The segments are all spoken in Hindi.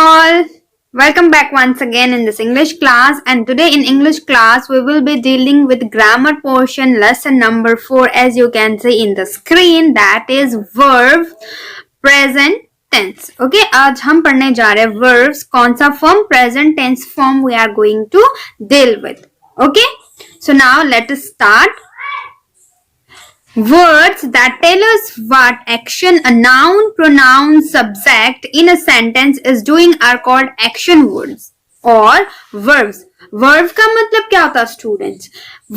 all, welcome back once again in this English class, and today in English class we will be dealing with grammar portion lesson number 4, as you can see in the screen, that is verb present tense. Okay, आज हम पढ़ने जा रहे हैं verbs, कौन सा form, present tense form we are going to deal with. Okay, so now let us start. Words that tell us what action a noun, pronoun, subject in a sentence is doing are called action words और verbs. वर्ब का मतलब क्या होता है स्टूडेंट्स?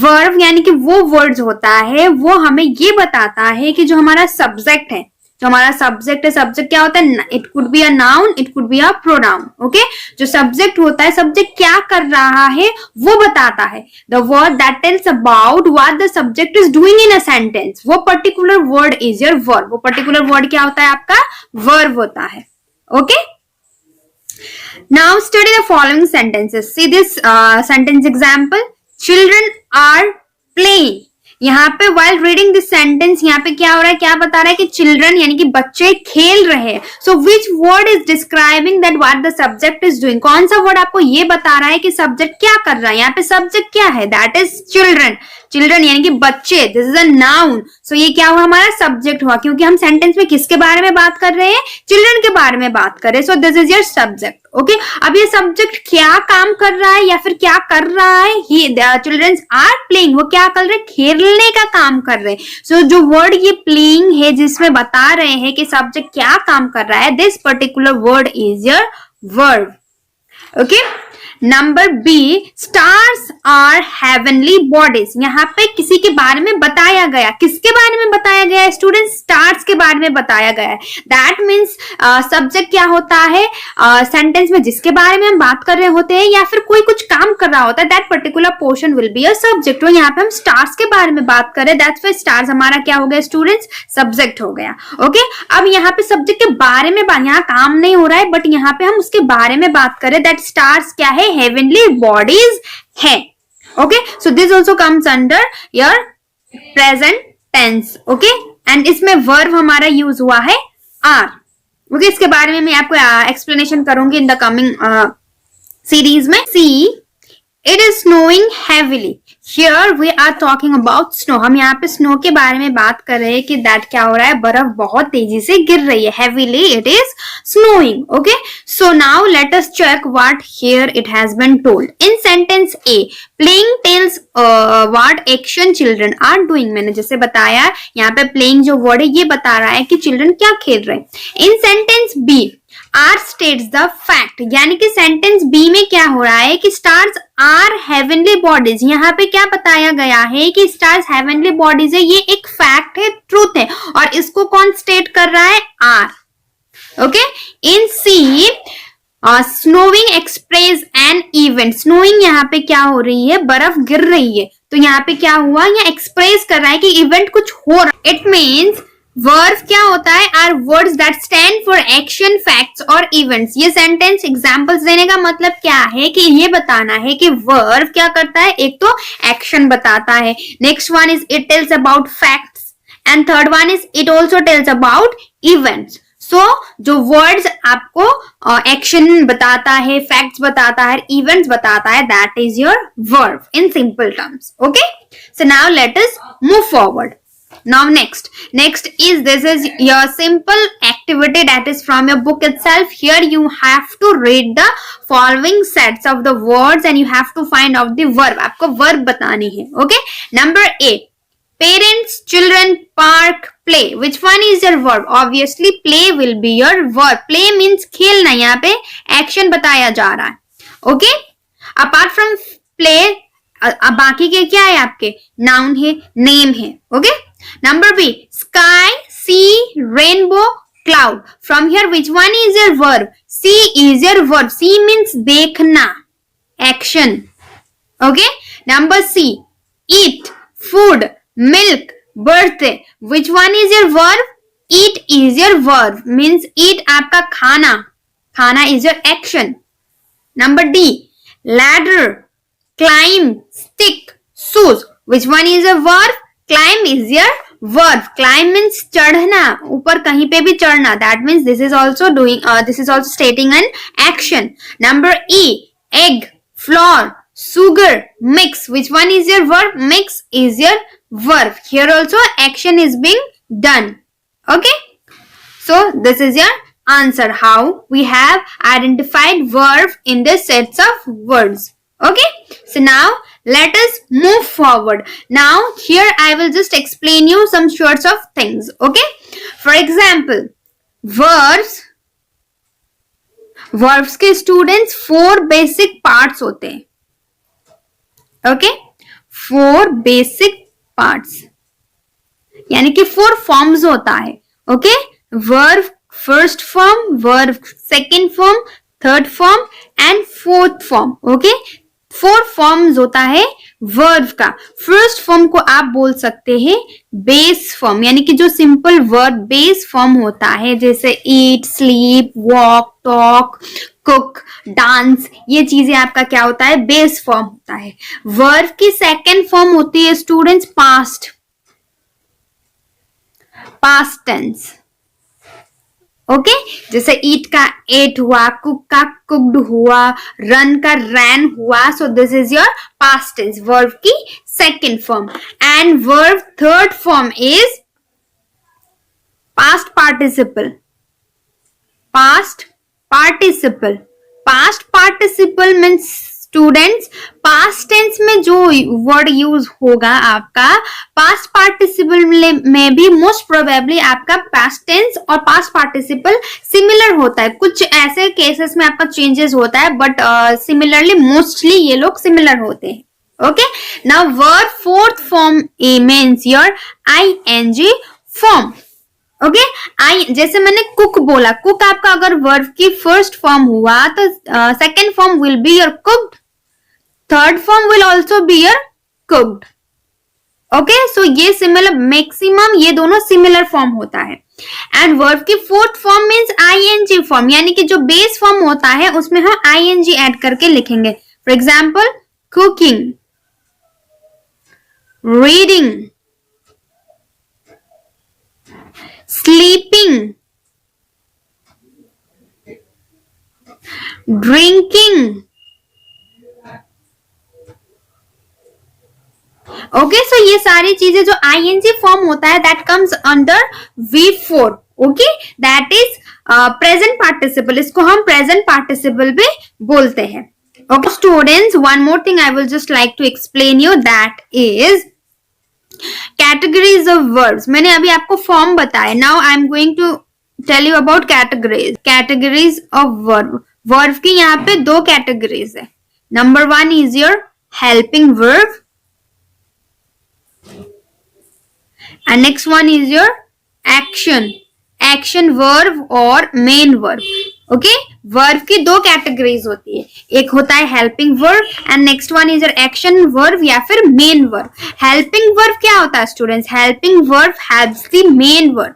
वर्ब यानी कि वो वर्ड्स होता है, वो हमें ये बताता है कि जो हमारा सब्जेक्ट है, जो हमारा सब्जेक्ट है, सब्जेक्ट क्या होता है? It could be a noun, it could be a pronoun. Okay, जो सब्जेक्ट होता है, सब्जेक्ट क्या कर रहा है वो बताता है. The word that tells about what the subject is doing in a sentence, वो particular word is your verb. वो पर्टिकुलर वर्ड क्या होता है? आपका वर्ब होता है. Okay, now study the following sentences. See this sentence example. Children are playing. यहाँ पे while reading this sentence, यहाँ पे क्या हो रहा है, क्या बता रहा है कि children यानी कि बच्चे खेल रहे हैं. So which word is describing that what the subject is doing? कौन सा word आपको ये बता रहा है कि subject क्या कर रहा है? यहाँ पे subject क्या है? That is children. चिल्ड्रन यानी कि बच्चे. This is a noun. So ये क्या हुआ? हमारा सब्जेक्ट हुआ, क्योंकि हम सेंटेंस में किसके बारे में बात कर रहे हैं? चिल्ड्रन के बारे में बात कर रहे हैं. सो this is your subject. Okay, अब ये सब्जेक्ट क्या काम कर रहा है या फिर क्या कर रहा है? Children are playing. वो क्या कर रहे हैं? खेलने का काम कर रहे हैं. सो जो वर्ड ये प्लेइंग है, जिसमें बता रहे हैं कि सब्जेक्ट क्या काम कर रहा है, this particular word is your verb. Okay, number B, stars are heavenly bodies. यहाँ पे किसी के बारे में बताया गया. किसके बारे में बताया गया है स्टूडेंट? स्टार्स के बारे में बताया गया है. दैट मीन्स सब्जेक्ट क्या होता है सेंटेंस में? जिसके बारे में हम बात कर रहे होते हैं या फिर कोई कुछ काम कर रहा होता है, that particular portion will be a subject. तो यहाँ पे हम स्टार्स के बारे में बात कर रहे हैं, दैट्स व्हाई स्टार्स हमारा क्या हो गया स्टूडेंट्स? सब्जेक्ट हो गया. ओके, अब यहाँ पे सब्जेक्ट के बारे में यहाँ काम नहीं हो रहा है, बट यहाँ पे हम उसके बारे में बात कर रहे हैं. दैट स्टार्स क्या है? हेवनली बॉडीज है. Okay, so this also comes under your present tense. Okay, and इसमें वर्ब हमारा यूज हुआ है आर. ओके, इसके बारे में मैं आपको एक्सप्लेनेशन करूंगी इन द कमिंग सीरीज में. See, it is snowing heavily. Here we are talking about snow. हम यहाँ पे स्नो के बारे में बात कर रहे हैं कि दैट क्या हो रहा है? बर्फ बहुत तेजी से गिर रही है. Heavily it is snowing. Okay, so now let us check what here it has been told. In sentence A, playing tells what action children are doing. मैंने जैसे बताया, यहाँ पे प्लेइंग जो वर्ड है ये बता रहा है कि चिल्ड्रन क्या खेल रहे हैं. In sentence B, are states the fact. यानी कि सेंटेंस बी में क्या हो रहा है कि स्टार्स आर हेवनली बॉडीज. यहाँ पे क्या बताया गया है कि स्टार्स हेवनली बॉडीज है. ये एक फैक्ट है, ट्रूथ है, और इसको कौन स्टेट कर रहा है? Are. Okay, in C, snowing express an event. Snowing यहाँ पे क्या हो रही है? बर्फ गिर रही है. तो यहाँ पे क्या हुआ? यहाँ एक्सप्रेस कर रहा है कि इवेंट कुछ हो रहा है. इट मीन्स वर्ब क्या होता है? Are words that stand for action, facts और इवेंट्स. ये सेंटेंस एग्जांपल्स देने का मतलब क्या है कि ये बताना है कि वर्ब क्या करता है. एक तो एक्शन बताता है, next one is it tells about facts, and third one is it also tells about events. So जो वर्ड्स आपको एक्शन बताता है, फैक्ट्स बताता है, इवेंट्स बताता है, that is your verb in simple terms. Okay, so now let us move forward. Now next is, this is your simple activity that is from your book itself. Here you have to read the following sets of the words and you have to find out the verb. आपको verb बतानी है. Okay, number A, parents, children, park, play. Which one is your verb? Obviously play will be your verb. Play means खेलना. यहाँ पे action बताया जा रहा है. Okay, apart from play, बाकी के क्या है आपके? नाउन है, नेम है. Okay, number B, sky, see, rainbow, cloud. From here which one is your verb? See is your verb. See means देखना, action. Okay, number C, eat, food, milk, birthday. Which one is your verb? Eat is your verb. Means eat आपका खाना, खाना is your action. Number D, ladder, climb, stick, shoes. Which one is a verb? Climb is your verb climb means चढ़ना, ऊपर कहीं पे भी चढ़ना, that means this is also स्टेटिंग an action. Number E, egg, floor, sugar, mix. Which one is your verb? Mix is your verb. Here also action is being done. Okay, so this is your answer, how we have identified verb in the sets of words. Okay, so now let us move forward. Now here I will just explain you some sorts of things. Okay, for example, verbs के students 4 basic parts होते हैं. Okay, 4 basic parts यानी कि 4 forms होता है. Okay, verb first form, verb second form, third form and fourth form. Okay, 4 forms होता है वर्ब का. फर्स्ट फॉर्म को आप बोल सकते हैं बेस फॉर्म, यानी कि जो सिंपल वर्ब बेस फॉर्म होता है, जैसे eat, sleep, walk, talk, cook, dance, ये चीजें आपका क्या होता है? बेस फॉर्म होता है. वर्ब की सेकेंड फॉर्म होती है स्टूडेंट्स पास्ट टेंस. ओके, जैसे ईट का एट हुआ, कुक का कुक्ड हुआ, रन का रैन हुआ. So this is your past tense, verb की second form. And verb third form is past participle. Past participle means students past tense में जो वर्ड यूज होगा आपका पास्ट पार्टिसिपल में भी मोस्ट प्रोबेबली आपका पास्ट टेंस और पास्ट पार्टिसिपल सिमिलर होता है. कुछ ऐसे केसेस में आपका चेंजेस होता है, बट सिमिलरली मोस्टली ये लोग सिमिलर होते हैं. Okay, now verb fourth form means your ING form. Okay, जैसे मैंने कुक बोला, कुक आपका अगर वर्ब की फर्स्ट फॉर्म हुआ तो second form will be your cooked, third form will also be your cooked. Okay, so ये सिमिलर, मैक्सिमम ये दोनों सिमिलर फॉर्म होता है. एंड वर्ब की fourth form means ING form, यानी कि जो बेस फॉर्म होता है उसमें हम आईएनजी ऐड करके लिखेंगे. For example cooking, reading, sleeping, drinking. Okay, so ये सारी चीजें जो ing फॉर्म होता है that comes under V4. Okay, that is present participle. इसको हम present participle भी बोलते हैं. Okay, students, one more thing I will just like to explain you, that is categories of verbs. मैंने अभी आपको फॉर्म बताया. Now I am going to tell you about categories of verb. Verb की यहाँ पे 2 कैटेगरीज है. Number 1 is your helping verb and next one is your action verb और मेन वर्ब. ओके, वर्ब की 2 कैटेगरीज होती है. एक होता है helping verb and next one is your action verb या फिर मेन वर्ब. हेल्पिंग वर्ब क्या होता है students? Helping verb helps the main verb.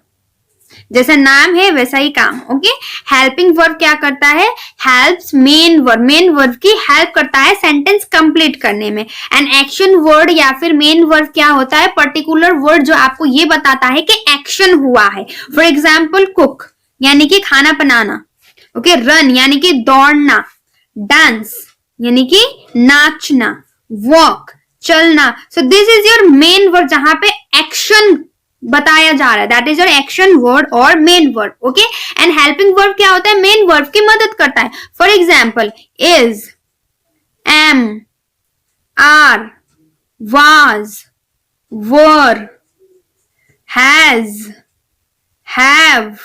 जैसा नाम है वैसा ही काम. ओके, हेल्पिंग वर्ब क्या करता है? हेल्प्स मेन वर्ब की हेल्प करता है सेंटेंस कंप्लीट करने में. एंड एक्शन वर्ड या फिर मेन वर्ब क्या होता है? पर्टिकुलर वर्ड जो आपको ये बताता है कि एक्शन हुआ है. फॉर एग्जाम्पल कुक यानी कि खाना बनाना. ओके, रन यानी कि दौड़ना, डांस यानी कि नाचना, वॉक चलना. So this is your main word जहां पे एक्शन बताया जा रहा है, that is your action word और main word. Okay, and helping verb क्या होता है? मेन वर्ब की मदद करता है. For example is, am, are, was, were, has, have,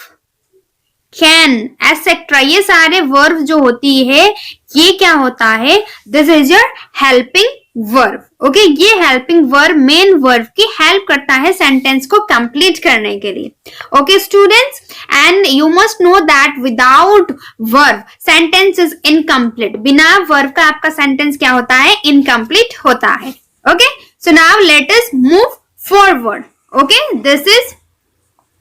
can, etcetera. ये सारे वर्ब जो होती है ये क्या होता है? This is your helping verb. Okay, ये हेल्पिंग वर्ब मेन वर्ब की हेल्प करता है सेंटेंस को कंप्लीट करने के लिए. Okay students, and you must know that without verb sentence is incomplete. बिना वर्ब का आपका सेंटेंस क्या होता है? इनकम्प्लीट होता है. Okay, so now let us move forward. Okay, this is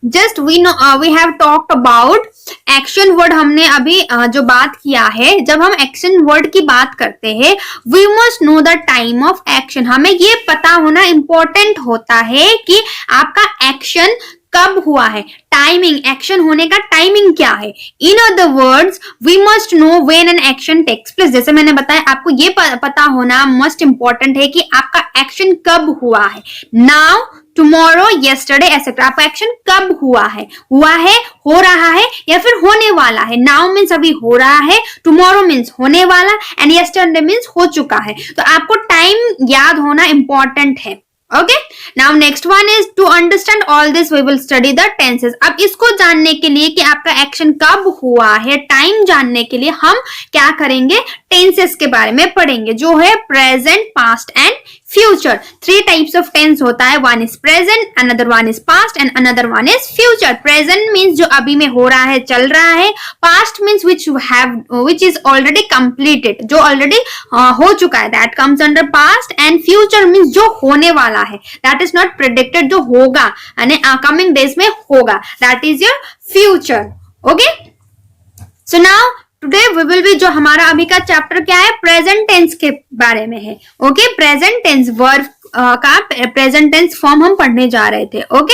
just we have talked about action word. हमने अभी जो बात किया है, जब हम एक्शन वर्ड की बात करते हैं, we must know the time of action. हमें ये पता होना इंपॉर्टेंट होता है कि आपका एक्शन कब हुआ है, टाइमिंग, एक्शन होने का टाइमिंग क्या है। In other words we must know when an action takes place. जैसे मैंने बताया, आपको ये पता होना मस्ट इंपॉर्टेंट है कि आपका एक्शन कब हुआ है। Now, tomorrow, yesterday, etcetera. आपका एक्शन कब हुआ है, हो रहा है या फिर होने वाला है। नाउ मीन्स अभी हो रहा है, टुमारो मीन्स होने वाला, एंड येस्टरडे मीन्स हो चुका है। तो आपको टाइम याद होना इंपॉर्टेंट है। Okay, now next one is to understand all this we will study the tenses. अब इसको जानने के लिए कि आपका एक्शन कब हुआ है, टाइम जानने के लिए हम क्या करेंगे, टेंसेस के बारे में पढ़ेंगे, जो है present, past and future. 3 types of tense होता है, one is present, another one is past and another one is future. Present means जो अभी में हो रहा है, चल रहा है। Past means which is already completed, जो ऑलरेडी हो चुका है, that comes under past. And future means जो होने वाला है, दैट इज नॉट प्रेडिक्टेड, जो होगा यानी कमिंग डेज में होगा, that is your future. Okay, so now today we will be, जो हमारा अभी का चैप्टर क्या है, प्रेजेंट टेंस के बारे में है। ओके, प्रेजेंट टेंस वर्ब का प्रेजेंट टेंस फॉर्म हम पढ़ने जा रहे थे। ओके,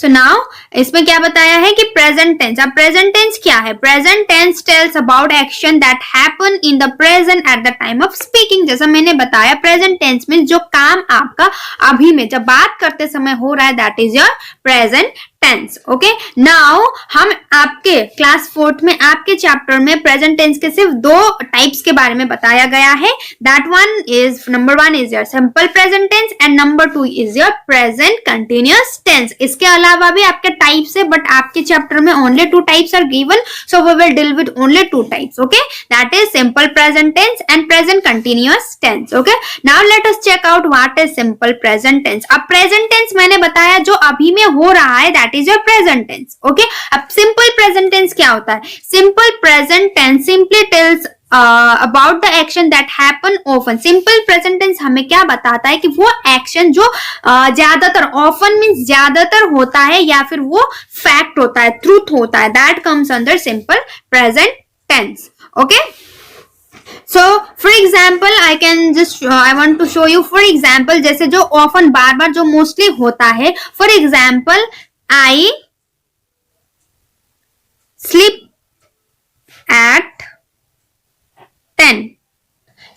सो नाउ इसमें क्या बताया है कि प्रेजेंट टेंस। अब प्रेजेंट टेंस क्या है, present tense tells about action that happen in the present at the time of speaking. जैसा मैंने बताया, प्रेजेंट टेंस में जो काम आपका अभी में, जब बात करते समय हो रहा है, that is your present tense. Okay, now हम आपके क्लास 4th में, आपके चैप्टर में प्रेजेंट टेंस के सिर्फ 2 टाइप्स के बारे में बताया गया है। That one is, number 1 is your simple present tense and number 2 is your present continuous tense. इसके अलावा भी आपके टाइप्स है, बट आपके चैप्टर में only 2 types are given, so we will deal with only 2 types. Okay, that is simple present tense and present continuous tense. Okay, now let us check out what is simple present tense. अब प्रेजेंट टेंस मैंने बताया जो अभी में हो रहा है, that is your present tense. Okay, अब सिंपल प्रेजेंट टेंस क्या होता है, simple present tense simply tells about the action that happen often. Simple present tense हमें क्या बताता है कि वो एक्शन जो ज्यादातर, ऑफन मीन्स ज्यादातर होता है, या फिर वो फैक्ट होता है, ट्रूथ होता है, that comes under simple present tense. Okay, so for example I can just I want to show you, for example जैसे जो often बार बार जो mostly होता है, for example I sleep at 10,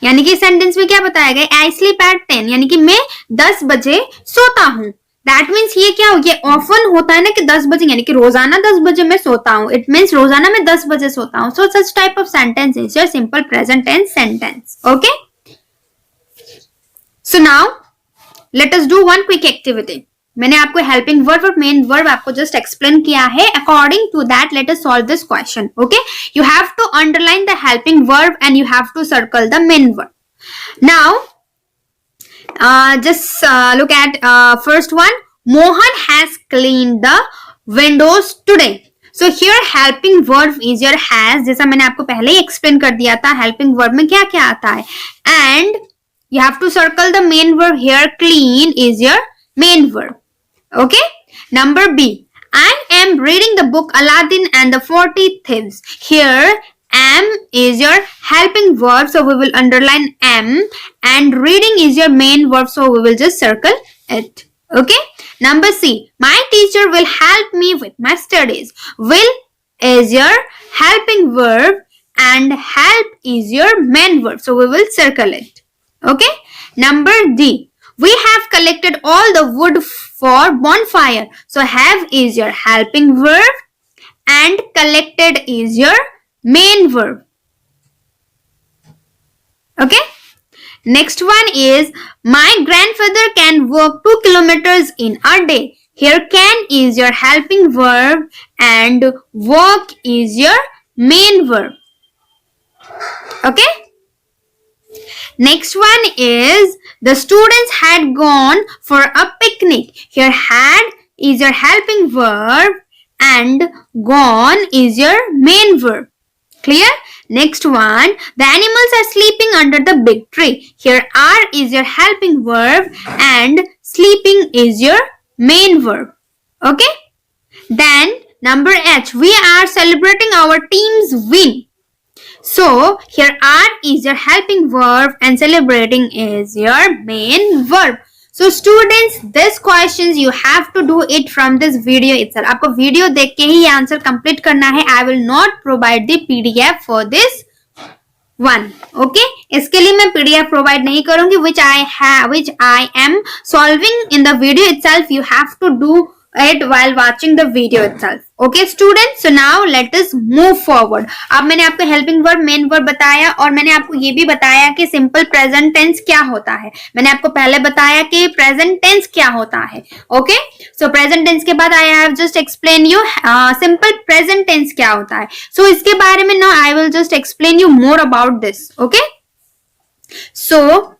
यानी कि सेंटेंस में क्या बताया गया, आई स्लीप एट 10, यानी कि मैं 10 बजे सोता हूं। दैट मीन्स ये क्या हो, ये ऑफन होता है ना कि 10 बजे, यानी कि रोजाना 10 बजे मैं सोता हूं, इट मीन्स रोजाना मैं 10 बजे सोता हूं। So such type of sentence is your simple present tense sentence. Okay, so now let us do one quick activity. मैंने आपको हेल्पिंग वर्ब और मेन वर्ब आपको जस्ट एक्सप्लेन किया है। According to that let us solve this question. Okay, you have to underline the helping verb and you have to circle the main verb. Now just look at first one. Mohan has cleaned the windows today. So here helping verb is your has, जैसा मैंने आपको पहले ही एक्सप्लेन कर दिया था helping verb में क्या क्या आता है, and you have to circle the main verb here. Clean is your main verb. Okay, number B, I am reading the book Aladdin and the 40 Thieves. Here am is your helping verb, so we will underline am, and reading is your main verb, so we will just circle it. Okay, number C, my teacher will help me with my studies. Will is your helping verb and help is your main verb, so we will circle it. Okay, number D, we have collected all the wood for bonfire, so have is your helping verb and collected is your main verb. Okay, next one is my grandfather can walk 2 kilometers in a day. Here can is your helping verb and walk is your main verb. Okay, next one is the students had gone for a picnic. Here had is your helping verb and gone is your main verb. Clear? Next one, the animals are sleeping under the big tree. Here are is your helping verb and sleeping is your main verb. Okay, Then number H, we are celebrating our team's win. So here are is your helping verb and celebrating is your main verb. So students, this questions you have to do it from this video itself. आपको वीडियो देख के ही आंसर कंप्लीट करना है. I will not provide the PDF for this one. Okay, इसके लिए मैं PDF प्रोवाइड नहीं करूंगी. which I am solving in the video itself. You have to do it while watching the video itself. Okay students, so now let us move forward. अब मैंने आपको हेल्पिंग वर्ब, मेन वर्ब बताया और मैंने आपको ये भी बताया कि सिंपल प्रेजेंट टेंस क्या होता है. मैंने आपको पहले बताया कि प्रेजेंट टेंस क्या होता है. ओके, सो प्रेजेंट टेंस के बाद I have just explain you simple present tense क्या होता है. सो इसके बारे में now I will just explain you more about this. Okay, so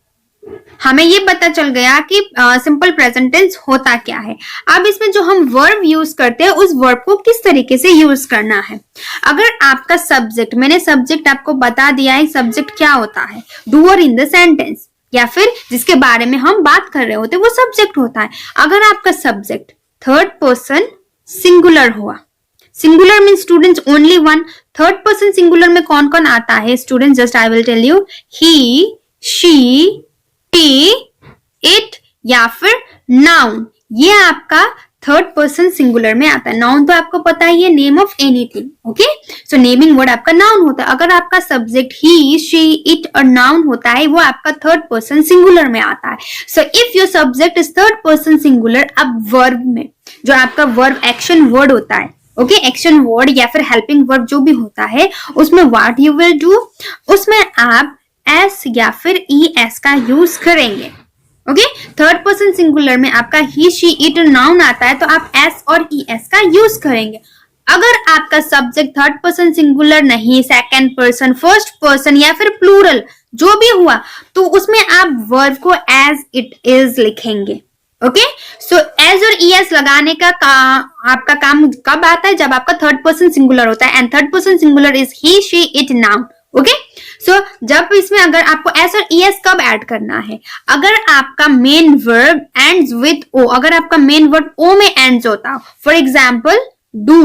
हमें ये पता चल गया कि सिंपल प्रेजेंट टेंस होता क्या है. अब इसमें जो हम वर्ब यूज करते हैं उस वर्ब को किस तरीके से यूज करना है. अगर आपका सब्जेक्ट, मैंने सब्जेक्ट आपको बता दिया है. सब्जेक्ट क्या होता है? डूअर इन द सेंटेंस, या फिर जिसके बारे में हम बात कर रहे होते वो सब्जेक्ट होता है. अगर आपका सब्जेक्ट थर्ड पर्सन सिंगुलर हुआ, singular mean students only one. Third person singular में कौन कौन आता है student? Just I will tell you. He, she, it या फिर नाउन, ये आपका थर्ड पर्सन सिंगुलर में आता है. नाउन तो आपको पता ही है, name of anything. Okay, so naming word आपका नाउन होता है. अगर आपका सब्जेक्ट ही, शी, इट और नाउन होता है वो आपका थर्ड पर्सन सिंगुलर में आता है. So if your subject is third person singular, अब वर्ब में जो आपका वर्ब एक्शन वर्ड होता है, ओके, एक्शन वर्ड या फिर हेल्पिंग वर्ब जो भी होता है, उसमें व्हाट यू विल डू, उसमें आप एस या फिर ई एस का यूज करेंगे. ओके, थर्ड पर्सन सिंगुलर में आपका ही, शी, इट नाउन आता है तो आप एस और ई एस का यूज करेंगे. अगर आपका सब्जेक्ट थर्ड पर्सन सिंगुलर नहीं, सेकंड पर्सन, फर्स्ट पर्सन या फिर प्लूरल जो भी हुआ, तो उसमें आप वर्ब को एज इट इज लिखेंगे. ओके, सो एज और ई एस लगाने का आपका काम कब आता है? जब आपका थर्ड पर्सन सिंगुलर होता है. And third person singular is he, she, it, noun. Okay, so जब इसमें अगर आपको एस और ई एस कब ऐड करना है? अगर आपका main verb ends with O, अगर आपका मेन वर्ब ओ में एंड्स होता हो, फॉर एग्जाम्पल डू,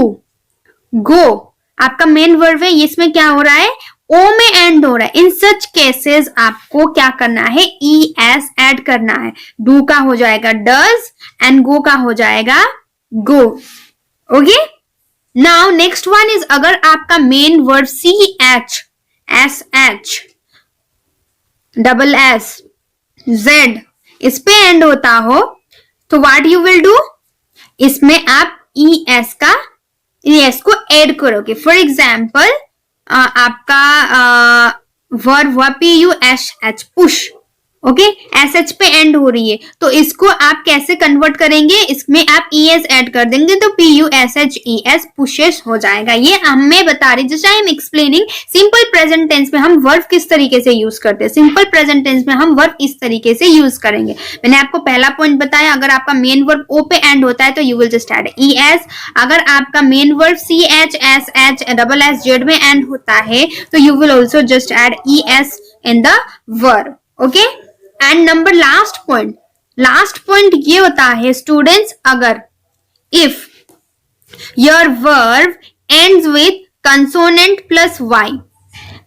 गो, आपका मेन वर्ब है, इसमें क्या हो रहा है? ओ में एंड हो रहा है. इन सच केसेस आपको क्या करना है? ई एस ऐड करना है. डू का हो जाएगा डज एंड गो का हो जाएगा go. Okay, now next one is अगर आपका main verb C H, S H, double S, Z इस पे एंड होता हो तो व्हाट यू विल डू, इसमें आप ई एस को ऐड करोगे. फॉर एग्जाम्पल आपका वर्ब हुआ P U S H, push. Okay, S H पे एंड हो रही है तो इसको आप कैसे कन्वर्ट करेंगे? इसमें आप ई एस एड कर देंगे तो P U S H E S, pushes हो जाएगा. ये हमें बता रही, just I am explaining simple present tense में हम वर्ब किस तरीके से यूज करते हैं. सिंपल प्रेजेंट टेंस में हम वर्ब इस तरीके से यूज करेंगे. मैंने आपको पहला पॉइंट बताया, अगर आपका मेन वर्ब ओ पे एंड होता है तो you will just add E S. अगर आपका main verb C H, S H, double S, Z में एंड होता है तो you will also just add E S in the verb. Okay, and number last point ये होता है स्टूडेंट्स, अगर if your verb ends with consonant plus Y.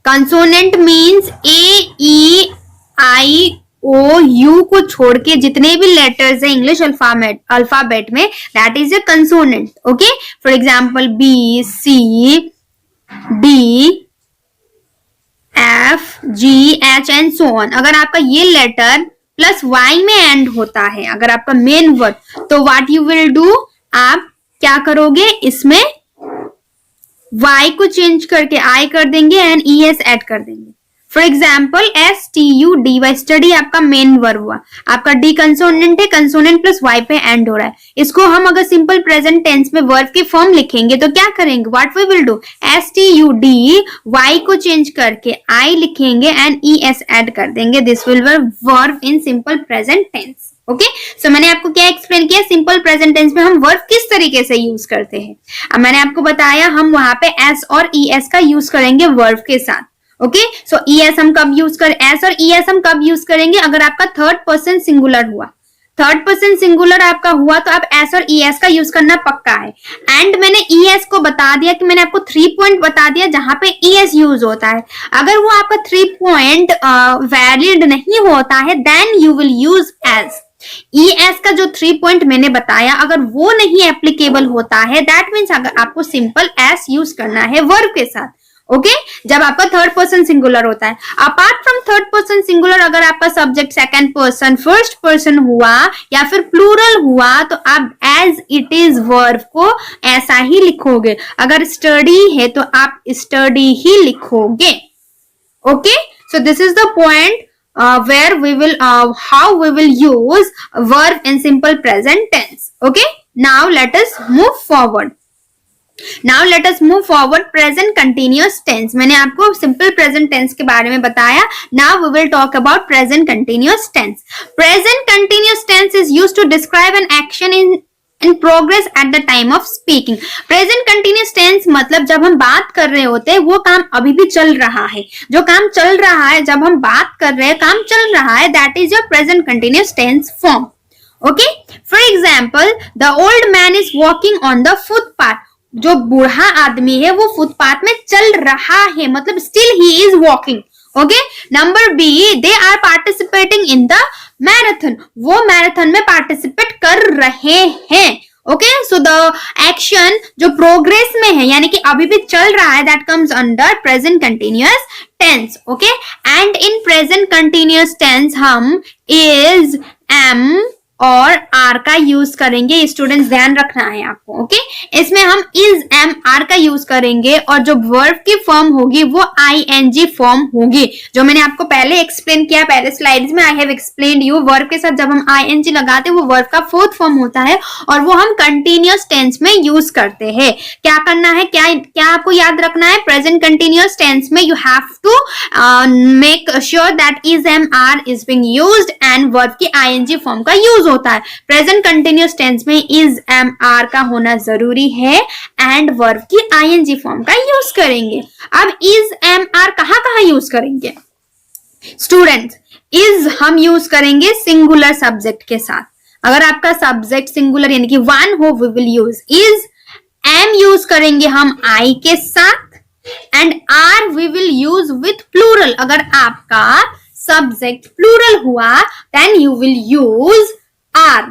Consonant means A, E, I, O, U को छोड़ के जितने भी लेटर्स है इंग्लिश अल्फाबेट में, that is a consonant. Okay, for example B, C, D, F, G, H and so on. अगर आपका ये लेटर प्लस वाई में एंड होता है, अगर आपका मेन वर्ड, तो व्हाट यू विल डू, आप क्या करोगे? इसमें वाई को चेंज करके आई कर देंगे एंड ई एस ऐड कर देंगे. For example S T U D Y, study आपका मेन वर्ब हुआ, आपका डी कंसोनेंट है, कंसोनेंट प्लस वाई पे एंड हो रहा है. इसको हम अगर सिंपल प्रेजेंट टेंस में वर्ब की फॉर्म लिखेंगे तो क्या करेंगे? What we will do, S T U D, Y को चेंज करके आई लिखेंगे एंड ई एस ऐड कर देंगे. This will be verb in simple present tense. Okay, सो मैंने आपको क्या एक्सप्लेन किया, सिंपल प्रेजेंट टेंस में हम वर्ब किस तरीके से यूज करते हैं. अब मैंने आपको बताया हम वहां पे एस और ई एस का यूज करेंगे वर्ब के साथ. ओके, सो ई एस हम कब यूज कर, एस और ई एस हम कब यूज करेंगे? अगर आपका थर्ड पर्सन सिंगुलर हुआ. थर्ड पर्सन सिंगुलर आपका हुआ तो आप एस और ईएस का यूज करना पक्का है। एंड मैंने ईएस को बता दिया कि मैंने आपको 3 पॉइंट बता दिया जहां पे ईएस यूज होता है। अगर वो आपका 3 पॉइंट वैलिड नहीं होता है then you will use S. ES का जो 3 पॉइंट मैंने बताया अगर वो नहीं एप्लीकेबल होता है दैट मीन्स अगर आपको सिंपल एस यूज करना है वर्ब के साथ। ओके जब आपका थर्ड पर्सन सिंगुलर होता है। Apart from third person singular अगर आपका subject second person first person हुआ या फिर प्लूरल हुआ तो आप एज इट इज वर्ब को ऐसा ही लिखोगे। अगर स्टडी है तो आप स्टडी ही लिखोगे। Okay so this is the point where we will how we will use verb in simple present tense. Okay, now let us move forward. Now let us move forward present continuous tense. मैंने आपको simple present tense के बारे में बताया. Now we will talk about present continuous tense. Present continuous tense is used to describe an action in progress at the time of speaking. Present continuous tense मतलब जब हम बात कर रहे होते हैं वो काम अभी भी चल रहा है। जो काम चल रहा है जब हम बात कर रहे हैं काम चल रहा है that is your present continuous tense form. Okay for example the old man is walking on the footpath. जो बूढ़ा आदमी है वो फुटपाथ में चल रहा है मतलब still he is walking. Okay number B they are participating in the marathon. वो मैराथन में पार्टिसिपेट कर रहे हैं। ओके सो द एक्शन जो प्रोग्रेस में है यानी कि अभी भी चल रहा है that comes under present continuous tense. Okay and in present continuous tense हम इज एम और आर का यूज करेंगे। स्टूडेंट्स ध्यान रखना है आपको। ओके इसमें हम इज एम आर का यूज करेंगे और जो वर्ब की फॉर्म होगी वो आईएनजी फॉर्म होगी। जो मैंने आपको पहले एक्सप्लेन किया पहले स्लाइड्स में I have explained you. Verb के साथ जब हम आईएनजी लगाते हैं वो वर्ब का फोर्थ फॉर्म होता है और वो हम कंटिन्यूअस टेंस में यूज करते हैं। क्या करना है क्या आपको याद रखना है प्रेजेंट कंटिन्यूअस टेंस में you have to make sure that is am are is being used and verb की आईएनजी फॉर्म का यूज होता है। प्रेजेंट कंटिन्यूअस टेंस में इज एम आर का होना जरूरी है एंड वर्ब की आईएनजी फॉर्म का यूज करेंगे। अब इज एम आर कहां यूज करेंगे स्टूडेंट्स? इज हम यूज करेंगे सिंगुलर सब्जेक्ट के साथ। अगर आपका सब्जेक्ट सिंगुलर यानी कि वन हो we will use is. Am use करेंगे हम आई के साथ and are we will use with plural. अगर आपका सब्जेक्ट प्लूरल हुआ then you will use are.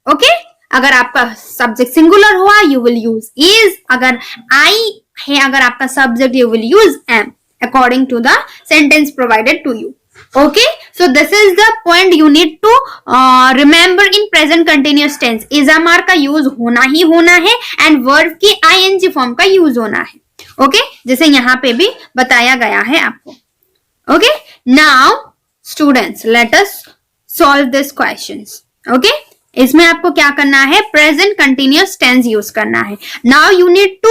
Okay अगर आपका सब्जेक्ट सिंगुलर हुआ यू विल यूज इज। अगर आई है अगर आपका subject you will use am according to the sentence provided to you. Okay so this is the point you need to remember in present continuous tense. Is am are का यूज होना ही होना है एंड वर्ब की आईएनजी फॉर्म का यूज होना है। ओके जैसे यहां पे भी बताया गया है आपको। Okay now students let us solve this questions. Okay इसमें आपको क्या करना है प्रेजेंट कंटिन्यूअस टेंस यूज करना है। Now you need to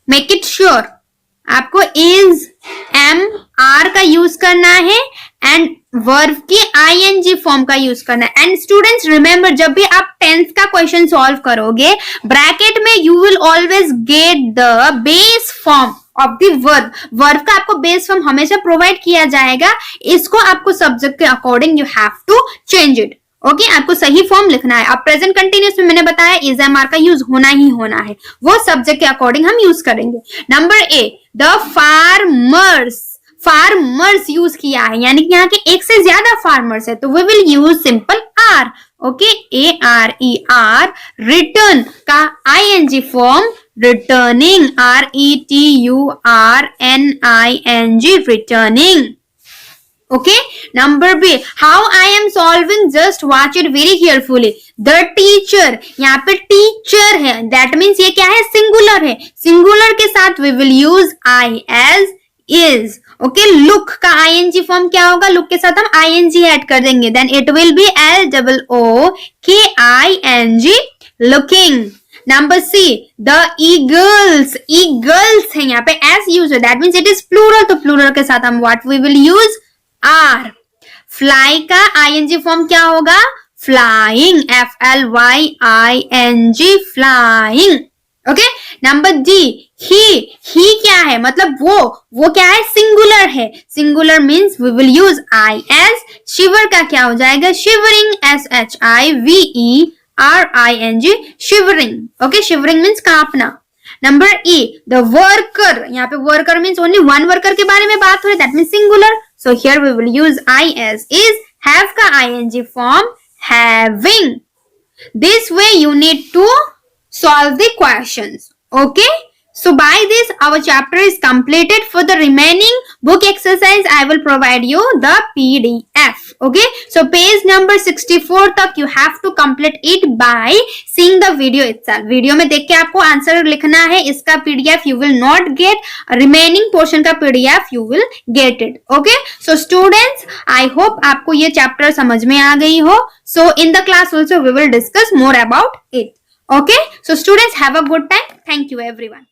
make it sure आपको इज एम आर का यूज करना है एंड वर्ब की आईएनजी फॉर्म का यूज करना है। एंड स्टूडेंट्स रिमेंबर जब भी आप टेंस का क्वेश्चन सॉल्व करोगे ब्रैकेट में you will always get the base form of the verb. Verb का आपको बेस फॉर्म हमेशा प्रोवाइड किया जाएगा। इसको आपको सब्जेक्ट के according you have to change it. Okay आपको सही फॉर्म लिखना है। अब प्रेजेंट कंटिन्यूअस में मैंने बताया इज एम आर का यूज होना ही होना है वो सब्जेक्ट के अकॉर्डिंग हम यूज करेंगे। Number A the farmers use किया है यानी कि यहाँ के एक से ज्यादा फार्मर्स है तो we will use simple are. Okay A R E R. Return का ING form returning RETURNING returning. Okay number B how I am solving just watch it very carefully। the teacher यहाँ पे teacher है that means ये क्या है सिंगुलर है। सिंगुलर के साथ we will use I as is। okay look का ING फॉर्म क्या होगा look के साथ हम ING ऐड कर देंगे then it will be LOOKING looking। Number C the eagles है यहाँ पे एस यूज है that means it is plural तो प्लूरल के साथ हम what we will use are. Fly का आईएनजी फॉर्म क्या होगा flying FLYING flying. Okay, number D, he क्या है, मतलब वो क्या है, सिंगुलर है. Singular means we will use I S. Shiver का क्या हो जाएगा, shivering, SHIVERING, shivering. Okay, shivering means कांपना. नंबर ई, द वर्कर, यहाँ पे worker means only one worker के बारे में बात हो रही है, that means singular. So here we will use I as. Is, have का ING form, having. This way you need to solve the questions. Okay. So by this our chapter is completed. For the remaining book exercise I will provide you the PDF. Okay. So page number 64 तक you have to complete it by seeing the video itself. Video में देख के आपको आंसर लिखना है. इसका PDF you will not get. Remaining portion का PDF you will get it. Okay. So students, I hope आपको ये chapter समझ में आ गई हो. So in the class also we will discuss more about it. Okay. So students, have a good time. Thank you everyone.